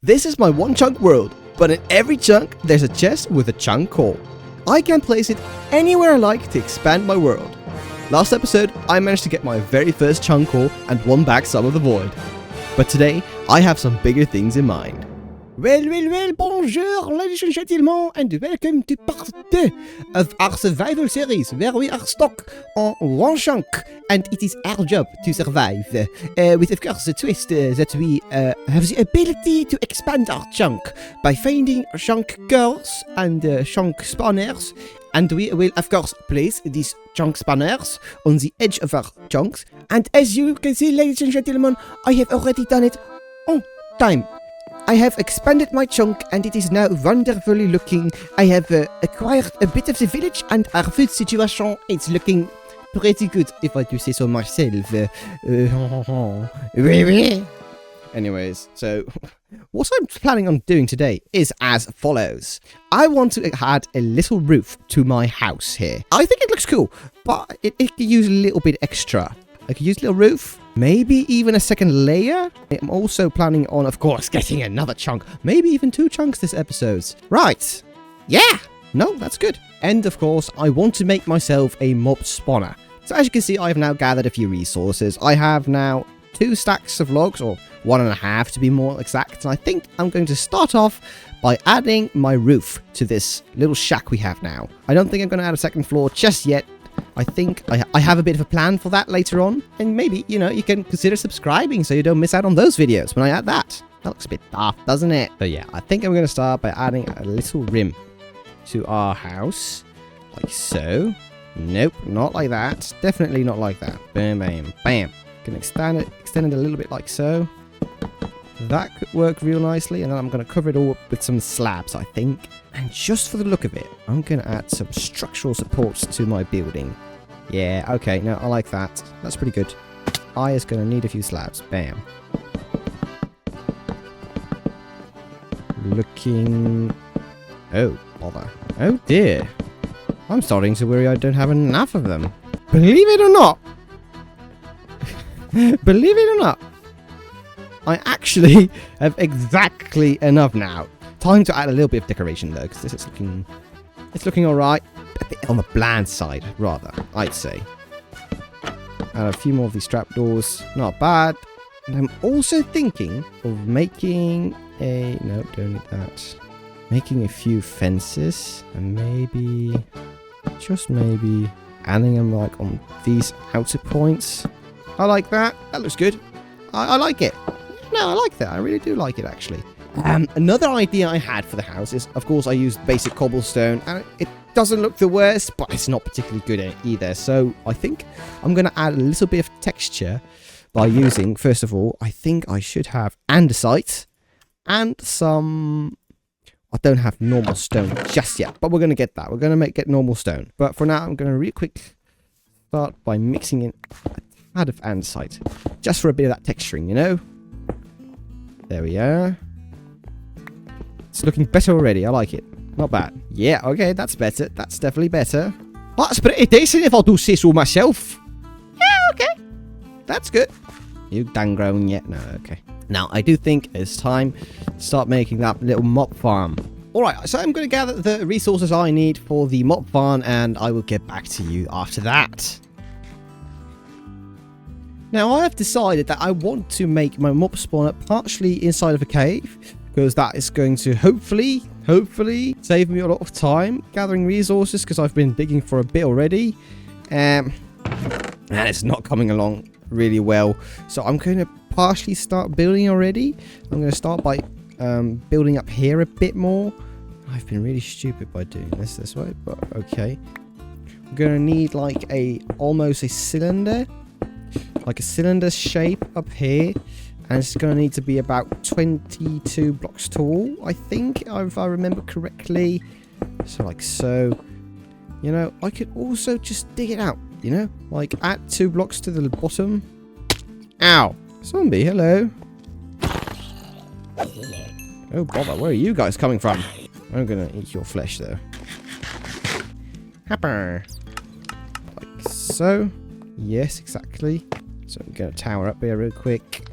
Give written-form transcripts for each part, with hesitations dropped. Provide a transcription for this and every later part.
This is my one chunk world, but in every chunk there's a chest with a chunk core. I can place it anywhere I like to expand my world. Last episode, I managed to get my very first chunk core and won back some of the void. But today, I have some bigger things in mind. Well, bonjour, ladies and gentlemen, and welcome to part 2 of our survival series, where we are stuck on one chunk, and it is our job to survive, with of course the twist that we have the ability to expand our chunk by finding chunk cores and chunk spawners, and we will of course place these chunk spawners on the edge of our chunks, and as you can see, ladies and gentlemen, I have already done it on time. I have expanded my chunk and it is now wonderfully looking. I have acquired a bit of the village and our food situation is looking pretty good, if I do say so myself. Anyways, so what I'm planning on doing today is as follows. I want to add a little roof to my house here. I think it looks cool, but it could use a little bit extra. I could use a little roof, maybe even a second layer. I'm also planning on, of course, getting another chunk, maybe even 2 chunks this episode. Right. Yeah. No, that's good. And of course, I want to make myself a mob spawner. So as you can see, I have now gathered a few resources. I have now 2 stacks of logs, or 1.5 to be more exact. And I think I'm going to start off by adding my roof to this little shack we have now. I don't think I'm going to add a second floor just yet. I think I have a bit of a plan for that later on, and maybe, you know, you can consider subscribing so you don't miss out on those videos when I add that. That looks a bit daft, doesn't it? But yeah, I think I'm going to start by adding a little rim to our house, like so. Nope, not like that. Definitely not like that. Bam, bam, bam. Can extend it a little bit like so. That could work real nicely, and then I'm going to cover it all up with some slabs, I think. And just for the look of it, I'm going to add some structural supports to my building. Yeah, okay, no, I like that. That's pretty good. I is going to need a few slabs. Bam. Looking... Oh, bother. Oh dear. I'm starting to worry I don't have enough of them. Believe it or not. Believe it or not. I actually have exactly enough now. Time to add a little bit of decoration though, because this is looking alright. A bit on the bland side, rather, I'd say. Add a few more of these trapdoors. Not bad. And I'm also thinking of making a... No, don't need that. Making a few fences. And maybe... Just maybe... adding them like on these outer points. I like that. That looks good. I like it. No, I like that. I really do like it, actually. Another idea I had for the house is, of course, I used basic cobblestone, and it doesn't look the worst, but it's not particularly good at it either. So I think I'm going to add a little bit of texture by using, first of all, I think I should have andesite and some... I don't have normal stone just yet, but we're going to get that. We're going to get normal stone. But for now, I'm going to really quick start by mixing in a tad of andesite, just for a bit of that texturing, you know? There we are. It's looking better already. I like it. Not bad. Yeah, okay, that's better. That's definitely better. That's pretty decent if I do say so myself. Yeah, okay. That's good. You done grown yet? No, okay. Now, I do think it's time to start making that little mob farm. Alright, so I'm going to gather the resources I need for the mob farm, and I will get back to you after that. Now, I have decided that I want to make my mob spawner partially inside of a cave, because that is going to hopefully save me a lot of time gathering resources, because I've been digging for a bit already. And it's not coming along really well. So I'm going to partially start building already. I'm going to start by building up here a bit more. I've been really stupid by doing this way, but okay. I'm going to need like almost a cylinder. Like a cylinder shape up here, and it's going to need to be about 22 blocks tall, I think, if I remember correctly. So like so, you know, I could also just dig it out, you know, like add 2 blocks to the bottom. Ow, zombie, hello. Oh bother, where are you guys coming from? I'm gonna eat your flesh though. Happer. Like so. Yes, exactly. So I'm going to tower up here real quick.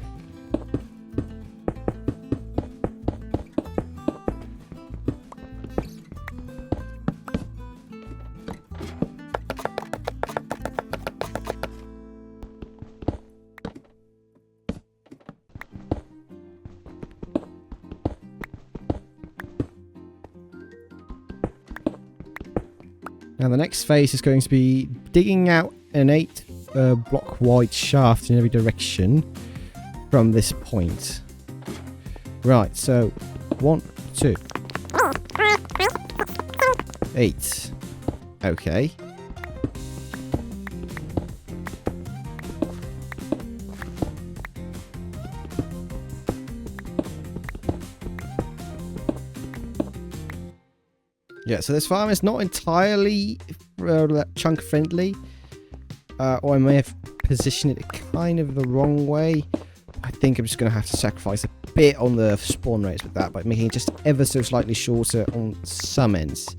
Now the next phase is going to be digging out an 8 block wide shaft in every direction from this point. Right, so 1, 2, 8. Okay. Yeah, so this farm is not entirely chunk friendly, or I may have positioned it kind of the wrong way. I think I'm just going to have to sacrifice a bit on the spawn rates with that by making it just ever so slightly shorter on some ends.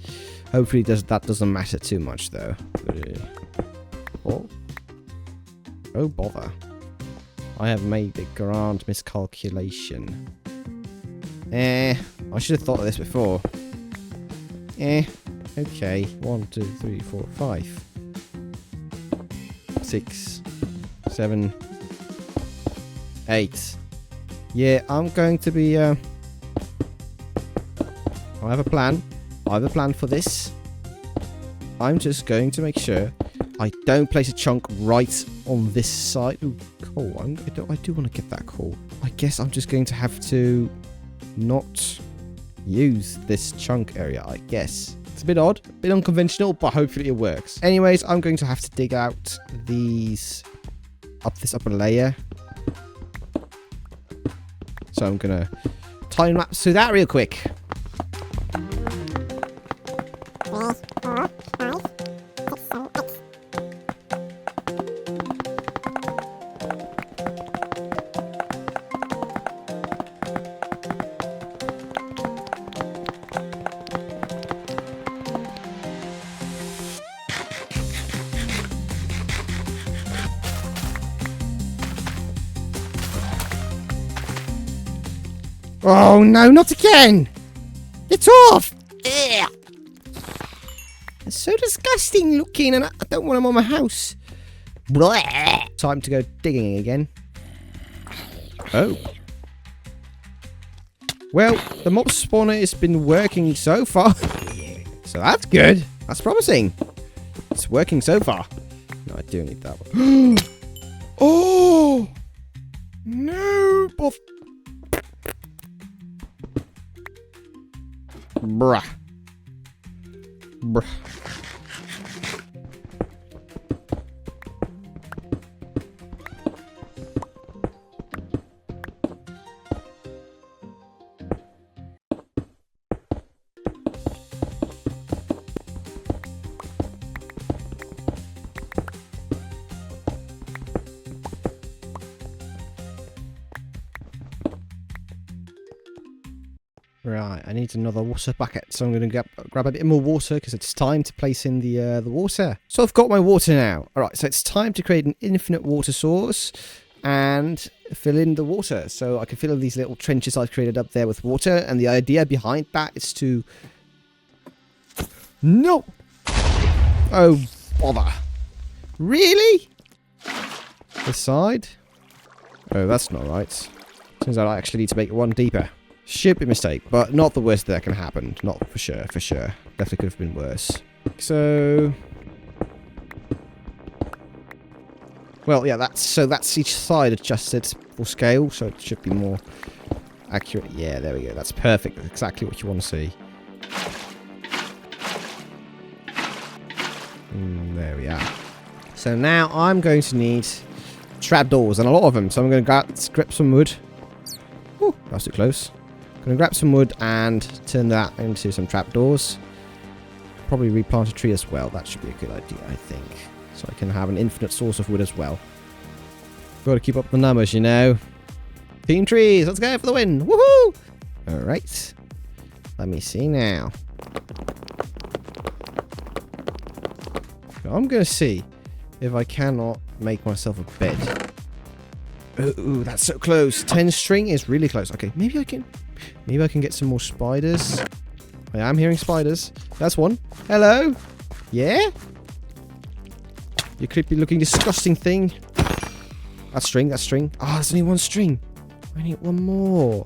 Hopefully that doesn't matter too much though. Oh bother. I have made a grand miscalculation. I should have thought of this before. Okay. 1, 2, 3, 4, 5. 6, 7, 8. Yeah, I'm going to be, I have a plan. I have a plan for this. I'm just going to make sure I don't place a chunk right on this side. Ooh, coal. I do want to get that coal. I guess I'm just going to have to not use this chunk area, I guess. It's a bit odd, a bit unconventional, but hopefully it works. Anyways, I'm going to have to dig out these up this upper layer. So I'm gonna time lapse through that real quick. Oh no, not again! It's off! Ugh. It's so disgusting looking and I don't want them on my house. Blah. Time to go digging again. Oh. Well, the mob spawner has been working so far. So that's good. That's promising. It's working so far. No, I do need that one. Oh! No! Bruh. Bruh. Right, I need another water bucket, so I'm going to grab a bit more water because it's time to place in the water. So I've got my water now. All right, so it's time to create an infinite water source and fill in the water. So I can fill in these little trenches I've created up there with water, and the idea behind that is to... No! Oh, bother. Really? This side? Oh, that's not right. Turns out I actually need to make it one deeper. Stupid mistake, but not the worst that can happen. Not for sure, for sure. Definitely could have been worse. So... Well, yeah, that's each side adjusted for scale, so it should be more accurate. Yeah, there we go. That's perfect. That's exactly what you want to see. There we are. So now I'm going to need trapdoors, and a lot of them. So I'm going to grab some wood. Ooh, that's too close. I'm going to grab some wood and turn that into some trapdoors. Probably replant a tree as well. That should be a good idea, I think. So I can have an infinite source of wood as well. Got to keep up the numbers, you know. Team trees, let's go for the win. Woohoo! Alright. Let me see now. I'm going to see if I cannot make myself a bed. Ooh, that's so close. 10 string is really close. Okay, maybe I can get some more spiders. I am hearing spiders. That's one. Hello? Yeah? You creepy looking disgusting thing. That's string, that's string. Ah, there's only one string. I need one more.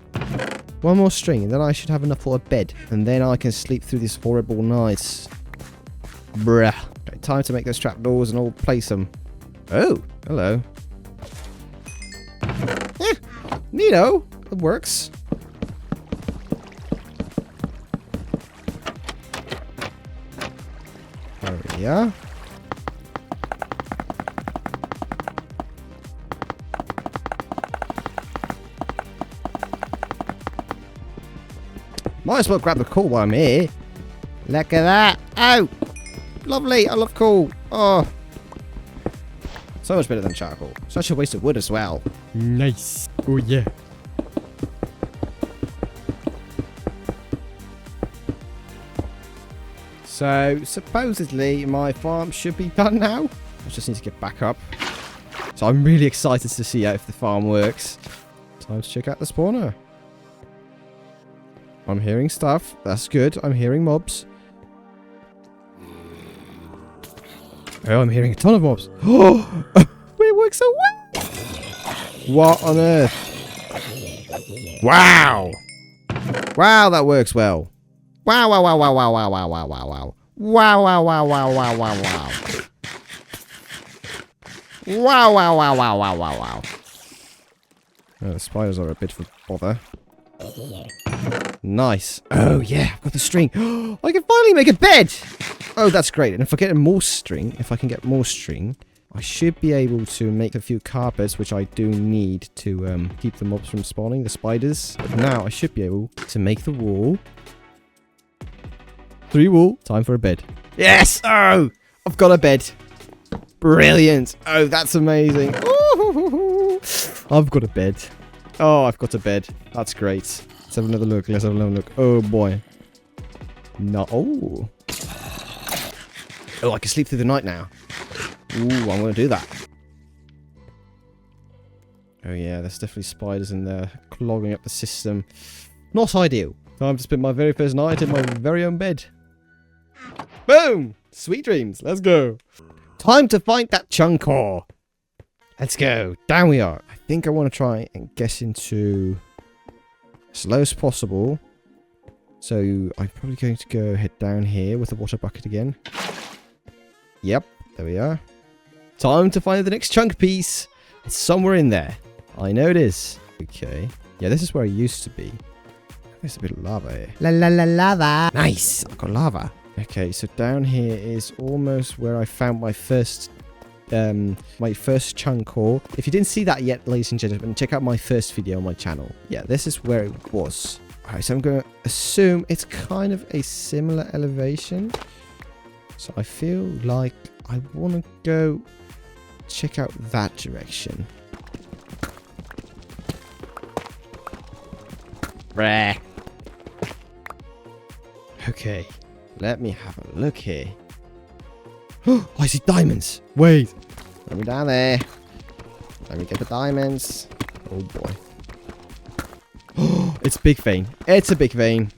One more string, and then I should have enough for a bed. And then I can sleep through these horrible nights. Bruh. Okay, time to make those trapdoors and all place them. Oh, hello. Neato. It works. There we are. Might as well grab the coal while I'm here. Look at that. Oh, lovely. I love coal. Oh, so much better than charcoal. Such a waste of wood as well. Nice. Oh yeah. So, supposedly, my farm should be done now. I just need to get back up. So, I'm really excited to see if the farm works. Time to check out the spawner. I'm hearing stuff. That's good. I'm hearing mobs. Oh, I'm hearing a ton of mobs. Oh, it works so well. What on earth? Wow. Wow, that works well. Wow, wow, wow, wow, wow, wow, wow, wow, wow, wow. Wow, wow, wow, wow, wow, wow, wow. Wow, wow, wow, wow, wow, wow, wow. Oh, the spiders are a bit of a bother. Nice. Oh, yeah, I've got the string. I can finally make a bed. Oh, that's great. And if I get more string, I should be able to make a few carpets, which I do need to keep the mobs from spawning, the spiders. But now I should be able to make the wall. 3 wool. Time for a bed. Yes! Oh! I've got a bed. Brilliant. Oh, that's amazing. Ooh, I've got a bed. Oh, I've got a bed. That's great. Let's have another look. Let's have another look. Oh, boy. No. Oh. Oh, I can sleep through the night now. Ooh, I'm going to do that. Oh, yeah. There's definitely spiders in there clogging up the system. Not ideal. Time to spend my very first night in my very own bed. Boom! Sweet dreams. Let's go. Time to find that chunk ore. Let's go. Down we are. I think I want to try and get into as slow as possible. So I'm probably going to go head down here with the water bucket again. Yep. There we are. Time to find the next chunk piece. It's somewhere in there. I know it is. Okay. Yeah, this is where I used to be. There's a bit of lava here. La la la lava. Nice. I've got lava. Okay, so down here is almost where I found my first chunk ore. If you didn't see that yet, ladies and gentlemen, check out my first video on my channel. Yeah, this is where it was. Alright, so I'm going to assume it's kind of a similar elevation. So I feel like I want to go check out that direction. Rah. Okay, let me have a look here. Oh, I see diamonds. Wait. Let me down there. Let me get the diamonds. Oh boy. Oh, it's big vein. It's a big vein.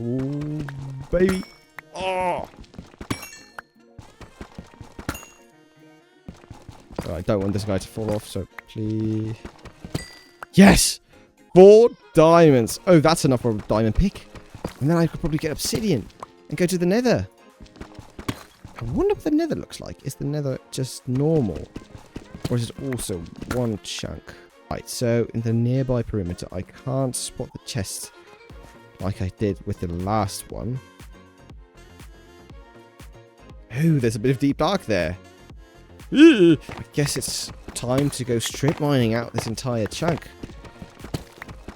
Oh, baby. Oh. Oh, I don't want this guy to fall off, so please. Yes! 4 diamonds. Oh, that's enough for a diamond pick. And then I could probably get obsidian and go to the nether. I wonder what the nether looks like. Is the nether just normal? Or is it also one chunk? Right, so in the nearby perimeter, I can't spot the chest like I did with the last one. Oh, there's a bit of deep dark there. I guess it's time to go strip mining out this entire chunk.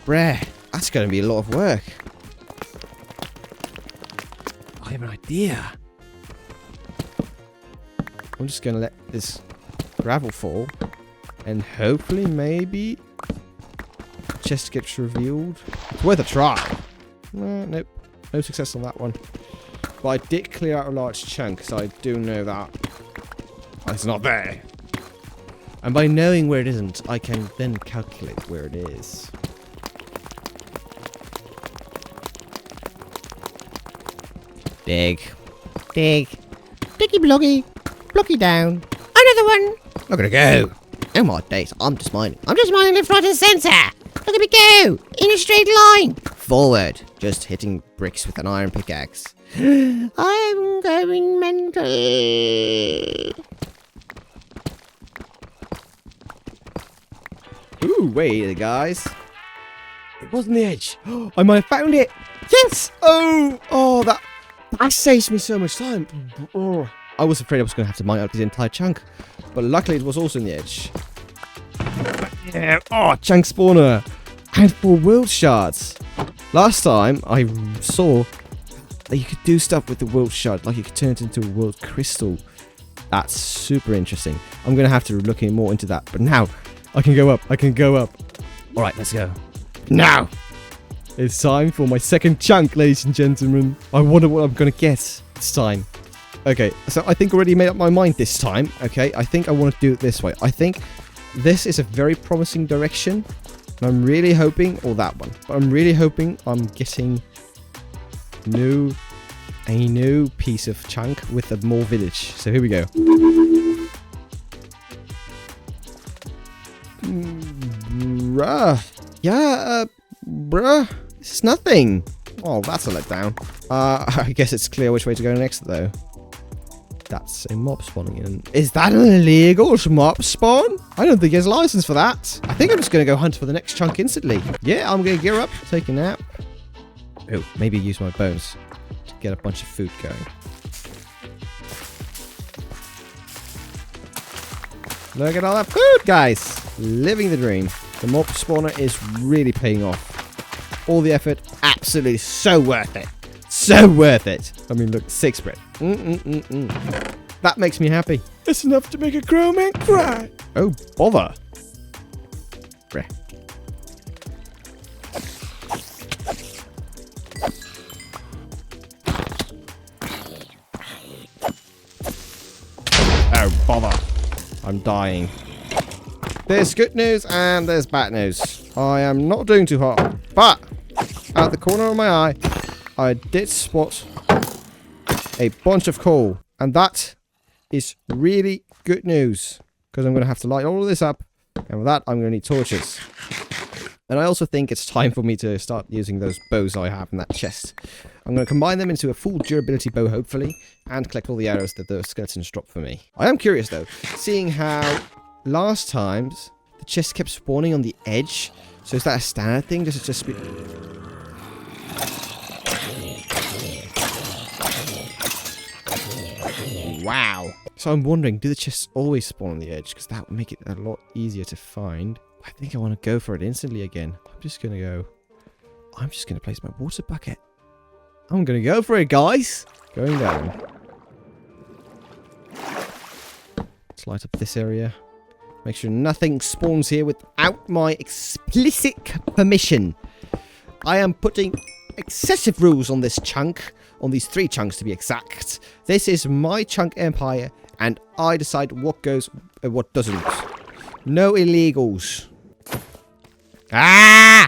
Bruh, that's going to be a lot of work. I have an idea. I'm just going to let this gravel fall. And hopefully, maybe, chest gets revealed. It's worth a try. Nope. No success on that one. But I did clear out a large chunk, so I do know that it's not there. And by knowing where it isn't, I can then calculate where it is. Dig. Dig. Diggy bloggy. Blocky down. Another one. Look at it go. Oh my days, I'm just mining. I'm just mining left, right and centre. Look at me go. In a straight line. forward, just hitting bricks with an iron pickaxe. I'm going mental. Ooh, wait, guys. It wasn't the edge. I might have found it. Yes! Oh, that saves me so much time. Oh, I was afraid I was going to have to mine out this entire chunk. But luckily it was also in the edge. Yeah. Oh, chunk spawner. And 4 world shards. Last time I saw that you could do stuff with the world shard. Like you could turn it into a world crystal. That's super interesting. I'm going to have to look more into that. But now, I can go up. Alright, let's go. Now! It's time for my second chunk, ladies and gentlemen. I wonder what I'm going to get this time. Okay, so I think I already made up my mind this time. Okay, I think I want to do it this way. I think this is a very promising direction. And I'm really hoping, or that one. But I'm really hoping I'm getting a new piece of chunk with a more village. So here we go. Bruh. Yeah, bruh. This is nothing. Oh, that's a letdown. I guess it's clear which way to go next, though. That's a mob spawning in. Is that an illegal mob spawn? I don't think there's a license for that. I think I'm just going to go hunt for the next chunk instantly. Yeah, I'm going to gear up, take a nap. Oh, maybe use my bones to get a bunch of food going. Look at all that food, guys. Living the dream. The mob spawner is really paying off. All the effort, absolutely so worth it. So worth it. I mean, look, 6 bread. That makes me happy. It's enough to make a grown man cry. Oh, bother. Breh. Oh, bother. I'm dying. There's good news and there's bad news. I am not doing too hot, but out the corner of my eye, I did spot a bunch of coal, and that is really good news because I'm going to have to light all of this up, and with that, I'm going to need torches. And I also think it's time for me to start using those bows I have in that chest. I'm going to combine them into a full durability bow, hopefully, and collect all the arrows that the skeletons drop for me. I am curious, though, seeing how last times the chest kept spawning on the edge. So is that a standard thing? Does it just be... Wow. So I'm wondering, do the chests always spawn on the edge? Because that would make it a lot easier to find. I think I want to go for it instantly again. I'm just going to place my water bucket. I'm going to go for it, guys. Going down. Let's light up this area. Make sure nothing spawns here without my explicit permission. I am putting excessive rules on this chunk. On these 3 chunks to be exact. This is my chunk empire, and I decide what goes and what doesn't. No illegals. Ah!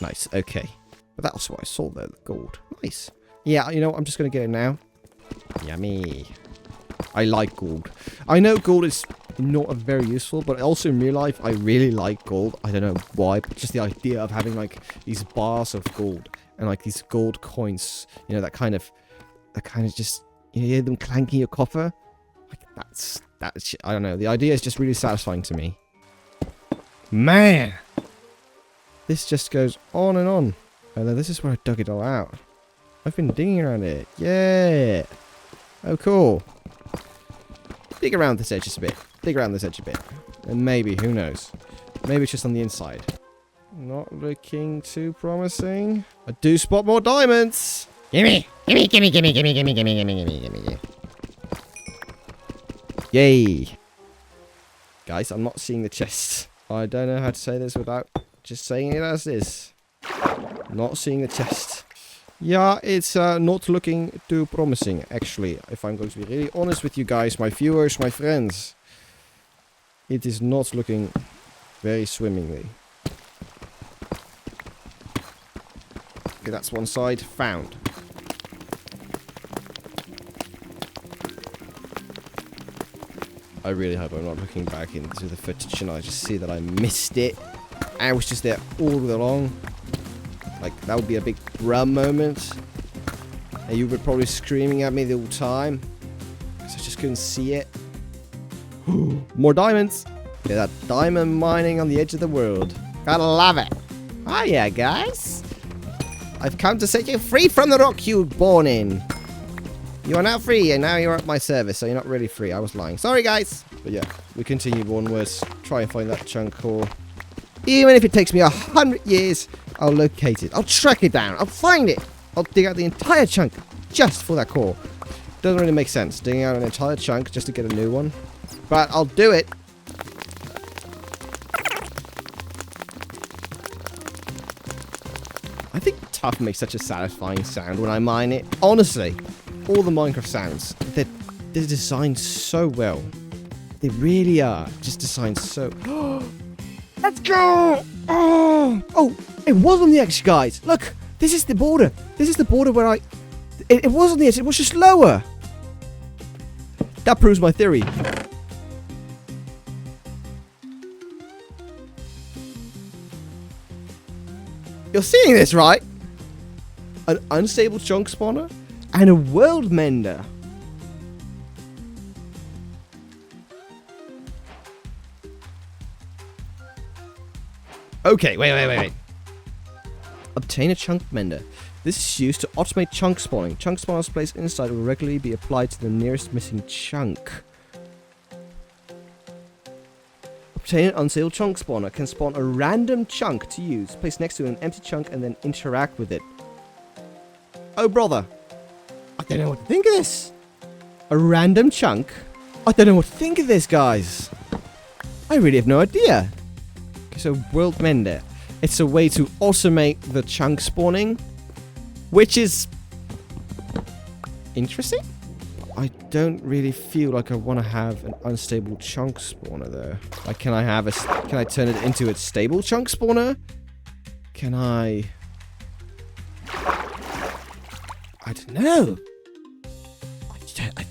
Nice, okay. But that was what I saw though, the gold. Nice. Yeah, you know what, I'm just going to get it now. Yummy. I like gold. I know gold is not very useful, but also in real life, I really like gold. I don't know why, but just the idea of having like these bars of gold and like these gold coins, you know, that kind of just, you hear them clanking your coffer. Like that's, I don't know. The idea is just really satisfying to me. Man, this just goes on and on. And then this is where I dug it all out. I've been digging around it. Yeah. Oh, cool. Dig around this edge just a bit. Dig around this edge a bit. And maybe, who knows? Maybe it's just on the inside. Not looking too promising. I do spot more diamonds. Gimme. Yay. Guys, I'm not seeing the chest. I don't know how to say this without just saying it as is. Not seeing the chest. Yeah, it's not looking too promising, actually. If I'm going to be really honest with you guys, my viewers, my friends. It is not looking very swimmingly. Okay, that's one side. Found. I really hope I'm not looking back into the footage and I just see that I missed it. I was just there all along. Like, that would be a big bruh moment. And you were probably screaming at me the whole time. Because I just couldn't see it. More diamonds. Look at that diamond mining on the edge of the world. Gotta love it. Oh yeah, guys. I've come to set you free from the rock you were born in. You are now free, and now you're at my service, so you're not really free. I was lying. Sorry, guys. But yeah, we continue onwards. Try and find that chunk core. Even if it takes me 100 years, I'll locate it. I'll track it down. I'll find it. I'll dig out the entire chunk just for that core. Doesn't really make sense, digging out an entire chunk just to get a new one. But I'll do it. I think tough makes such a satisfying sound when I mine it. Honestly, all the Minecraft sounds, they're designed so well. They really are just designed so... Let's go! Oh, it was on the edge, guys. Look, this is the border. This is the border where I... It was on the edge. It was just lower. That proves my theory. You're seeing this, right? An unstable chunk spawner and a world mender. Okay, wait. Obtain a chunk mender. This is used to automate chunk spawning. Chunk spawners placed inside will regularly be applied to the nearest missing chunk. Obtain an unstable chunk spawner. Can spawn a random chunk to use. Place next to an empty chunk and then interact with it. Oh, brother. I don't know what to think of this. A random chunk? I don't know what to think of this, guys. I really have no idea. Okay, so World Mender. It's a way to automate the chunk spawning, which is interesting. I don't really feel like I want to have an unstable chunk spawner though. Like, can I turn it into a stable chunk spawner? Can I don't know. I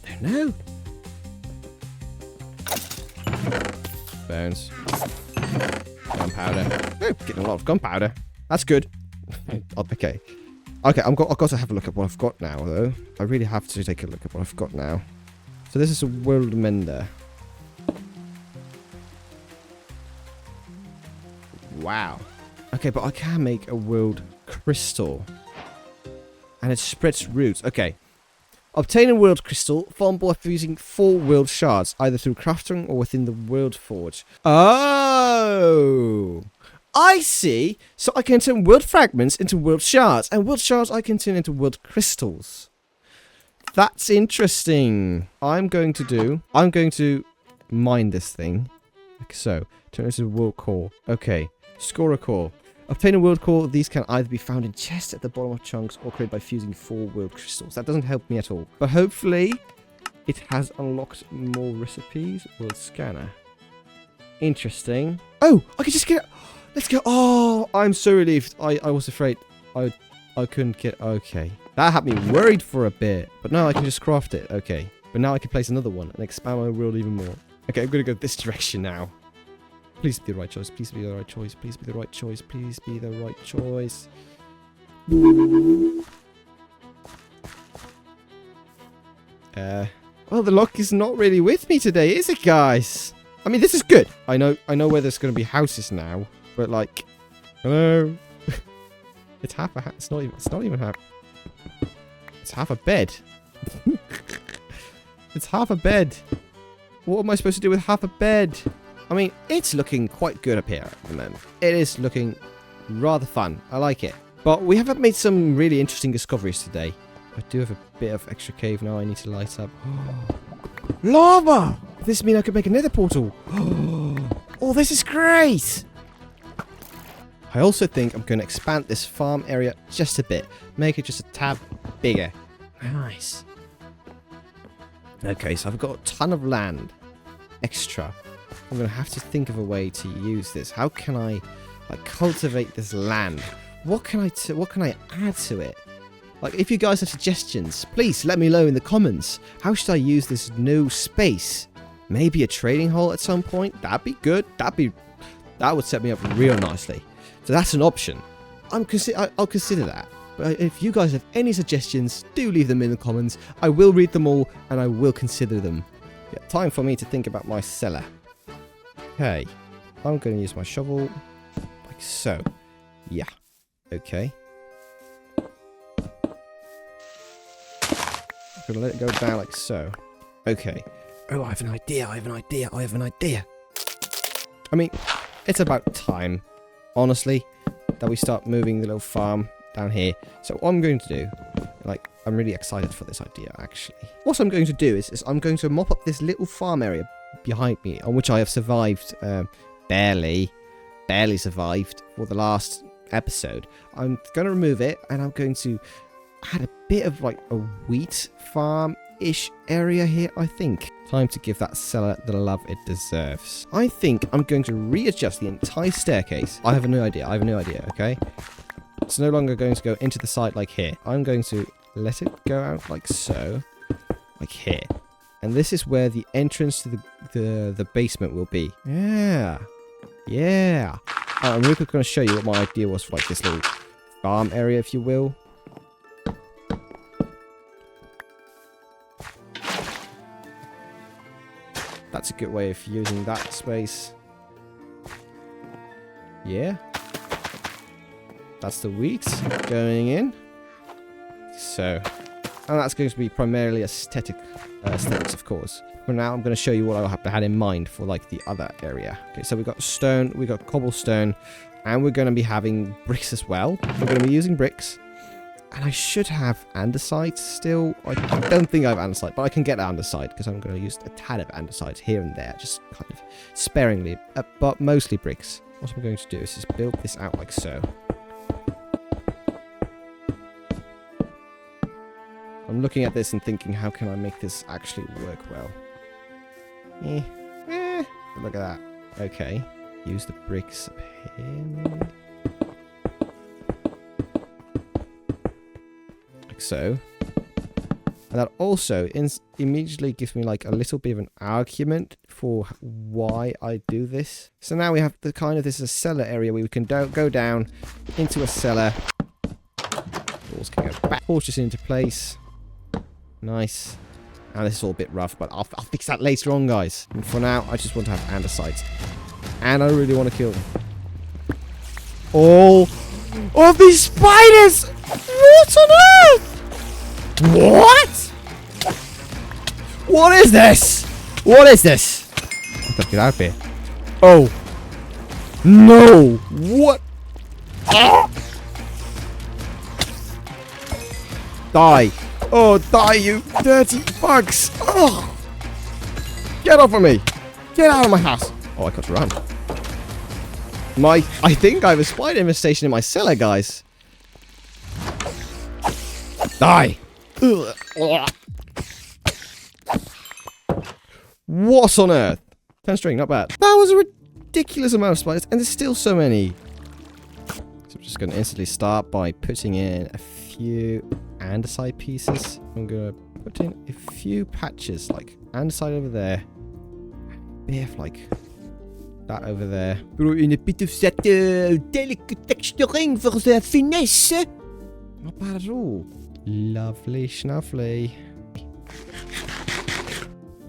don't know. Bones. Gunpowder. Oh, getting a lot of gunpowder. That's good. Okay. Okay, I've got to have a look at what I've got now, though. I really have to take a look at what I've got now. So this is a world mender. Wow. Okay, but I can make a world crystal. And it spreads roots. Okay. Obtain a world crystal formed by fusing 4 world shards, either through crafting or within the world forge. Oh! I see. So I can turn world fragments into world shards, and world shards I can turn into world crystals. That's interesting. I'm going to mine this thing. Like so. Turn it into a world core. Okay. Score a core. Obtain a world core. These can either be found in chests at the bottom of chunks or created by fusing 4 world crystals. That doesn't help me at all. But hopefully it has unlocked more recipes. World scanner. Interesting. Oh, I can just get it. Let's go. Oh, I'm so relieved. I was afraid I couldn't get... Okay. That had me worried for a bit. But now I can just craft it. Okay. But now I can place another one and expand my world even more. Okay, I'm going to go this direction now. Please be the right choice. Please be the right choice. Please be the right choice. Please be the right choice. Well, the luck is not really with me today, is it, guys? I mean, this is good. I know where there's going to be houses now, but like, hello. It's half a. It's not even half. It's half a bed. It's half a bed. What am I supposed to do with half a bed? I mean, it's looking quite good up here at the moment. It is looking rather fun. I like it. But we haven't made some really interesting discoveries today. I do have a bit of extra cave now I need to light up. Lava! This means I could make a nether portal. Oh, this is great! I also think I'm going to expand this farm area just a bit. Make it just a tad bigger. Nice. Okay, so I've got a ton of land. Extra. I'm going to have to think of a way to use this. How can I like cultivate this land? What can I add to it? Like, if you guys have suggestions, please let me know in the comments. How should I use this new space? Maybe a trading hall at some point? That'd be good. That'd That would set me up real nicely. So that's an option. I'll consider that. But if you guys have any suggestions, do leave them in the comments. I will read them all and I will consider them. Yeah, time for me to think about my cellar. Okay. I'm going to use my shovel like so. Yeah. Okay. I'm going to let it go down like so. Okay. Oh, I have an idea. I have an idea. I mean, it's about time, honestly, that we start moving the little farm down here. So what I'm going to do, like, I'm really excited for this idea, actually. What I'm going to do is I'm going to mop up this little farm area behind me, on which I have survived, barely survived for the last episode. I'm going to remove it, and I'm going to add a bit of, like, a wheat farm-ish area here, I think. Time to give that cellar the love it deserves. I think I'm going to readjust the entire staircase. I have a new idea, okay? It's no longer going to go into the side like here. I'm going to let it go out like so, like here. And this is where the entrance to the basement will be. Yeah. I'm really quick going to show you what my idea was for like this little farm area, if you will. That's a good way of using that space. Yeah. That's the wheat going in. So, and that's going to be primarily aesthetics, of course. For now, I'm going to show you what I have had in mind for like the other area. Okay, so we've got stone, we've got cobblestone, and we're going to be having bricks as well. We're going to be using bricks. And I should have andesite still. I don't think I have andesite, but I can get andesite because I'm going to use a tad of andesite here and there, just kind of sparingly, but mostly bricks. What I'm going to do is just build this out like so. I'm looking at this and thinking, how can I make this actually work well? Look at that. Okay. Use the bricks up here, maybe. Like so. And that also immediately gives me like a little bit of an argument for why I do this. So now we have the kind of, this is a cellar area where we can go down into a cellar. Walls can go back. Fortress into place. Nice. And this is all a bit rough, but I'll fix that later on, guys. And for now, I just want to have andesite. And I really want to kill them. All of these spiders! What on earth? What? What is this? What is this? I gotta get out of here. Oh. No. What? Ah! Die. Oh, die, you dirty bugs. Oh. Get off of me. Get out of my house. Oh, I got to run. I think I have a spider infestation in my cellar, guys. Die. What on earth? 10 string, not bad. That was a ridiculous amount of spiders, and there's still so many. So I'm just going to instantly start by putting in a few andesite pieces. I'm going to put in a few patches, like andesite over there. A bit of like that over there. Throw in a bit of that delicate texturing for the finesse. Not bad at all. Lovely schnuffly.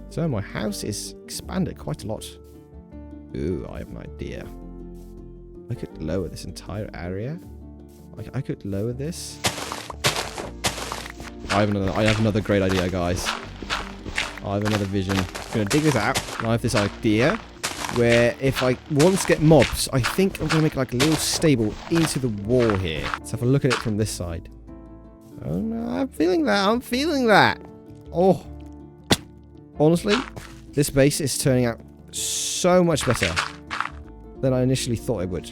So my house is expanded quite a lot. Ooh, I have an idea. I could lower this entire area. I could lower this. I have another great idea, guys. I have another vision. I'm gonna dig this out. And I have this idea where if I once get mobs, I think I'm gonna make like a little stable into the wall here. Let's have a look at it from this side. Oh no, I'm feeling that. Oh. Honestly, this base is turning out so much better than I initially thought it would.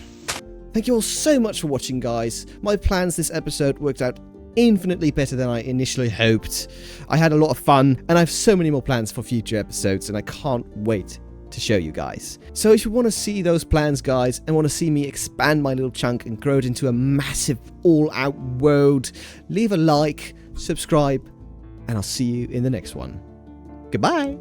Thank you all so much for watching, guys. My plans this episode worked out infinitely better than I initially hoped. I had a lot of fun, and I have so many more plans for future episodes, and I can't wait to show you guys. So if you want to see those plans, guys, and want to see me expand my little chunk and grow it into a massive all-out world, leave a like, subscribe, and I'll see you in the next one. Goodbye!